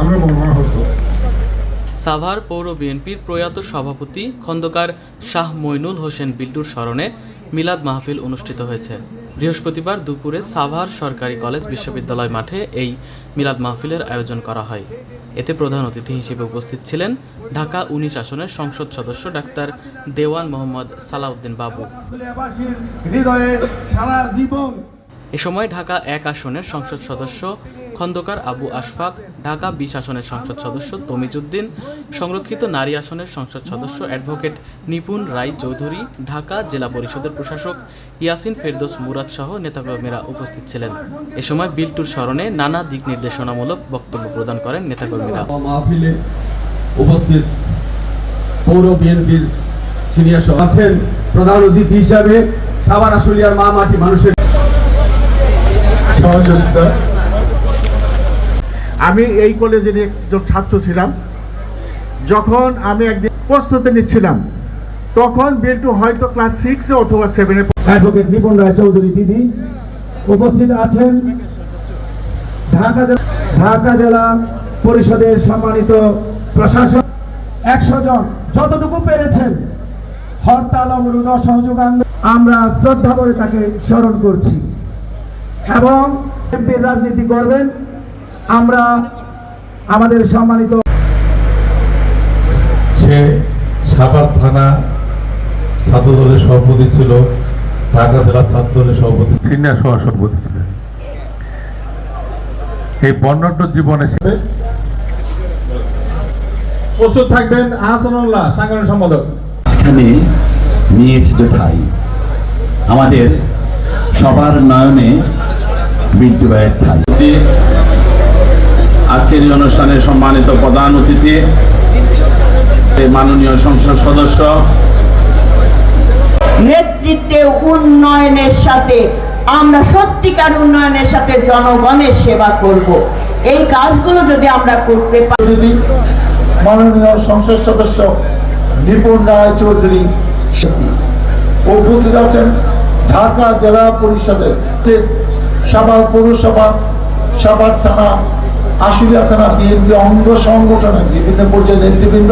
আমরা মর্মাহত। সাভার পৌর বিএনপির প্রয়াত সভাপতি খন্দকার শাহ মইনুল হোসেন বিল্টুর স্মরণে মিলাদ মাহফিল অনুষ্ঠিত হয়েছে। বৃহস্পতিবার দুপুরে সাভার সরকারি কলেজ বিশ্ববিদ্যালয় মাঠে এই মিলাদ মাহফিলের আয়োজন করা হয়। এতে প্রধান অতিথি হিসেবে উপস্থিত ছিলেন ঢাকা 19 আসনের সংসদ সদস্য ডাক্তার দেওয়ান মোহাম্মদ সালাউদ্দিন বাবু। এ সময় ঢাকা 1 আসনের সংসদ সদস্য খন্দকার আবু আশফাক, ঢাকা 20 আসনের সংসদ সদস্য তমিজউদ্দিন, সংরক্ষিত নারী আসনের সংসদ সদস্য অ্যাডভোকেট নিপুণ রায় চৌধুরী, ঢাকা জেলা পরিষদের প্রশাসক ইয়াসিন ফেরদৌস মুরাদ সহ নেতাকর্মীরা উপস্থিত ছিলেন। এ সময় বিল্টুর স্মরণে নানা দিক নির্দেশনামূলক বক্তব্য প্রদান করেন নেতাকর্মীরা। মাহফিলে উপস্থিত পৌর বিএনপির সিনিয়র আছেন প্রধান অতিথি হিসাবে সাভার আশুলিয়ার মা মাটি মানুষের সহযোগিতা। আমি এই কলেজের একজন ছাত্র ছিলাম। যখন আমি একদিন প্রস্তুতি নিচ্ছিলাম তখন বিল্টু হয়তো ক্লাস 6 অথবা 7 অ্যাডভোকেট নিপুণ রায় চৌধুরী দিদি উপস্থিত আছেন। ঢাকা জেলা পরিষদের সম্মানিত প্রশাসক 100 জন যতটুকু পেরেছেন হরতাল অবরোধ অসহযোগ আন্দোলন আমরা শ্রদ্ধা করে তাকে স্মরণ করছি এবং এমপির রাজনীতি করবেন। আমরা আমাদের সম্মানিত সে সাভার থানা ছাত্র দলের সভাপতি ছিল, ঢাকা জেলা ছাত্র দলের সভাপতি, সিনিয়র সভাপতি ছিলেন। এই বর্ণাঢ্য জীবনে প্রস্তুত থাকবেন আহসানুল্লাহ সাংগঠনিক সম্পাদক। এখানে নিয়েছে যে ঠাই আমাদের সবার নয়নে বিল্টু ভাইয়ের ঠাই। আজকের এই অনুষ্ঠানের সম্মানিত প্রধান অতিথি মাননীয় সংসদ সদস্য, নেতৃত্বে উন্নয়নের সাথে আমরা সত্যিকার উন্নয়নের সাথে জনগণের সেবা করব। এই কাজগুলো যদি আমরা করতে পারি। মাননীয় সংসদ সদস্য নিপুণ রায় চৌধুরী উপস্থিত আছেন। ঢাকা জেলা পরিষদের সাভার পৌরসভা, সাভার থানা, আশুলিয়া থানা বিএনপি অঙ্গ সংগঠনের বিভিন্ন পর্যায়ের নেতৃবৃন্দ।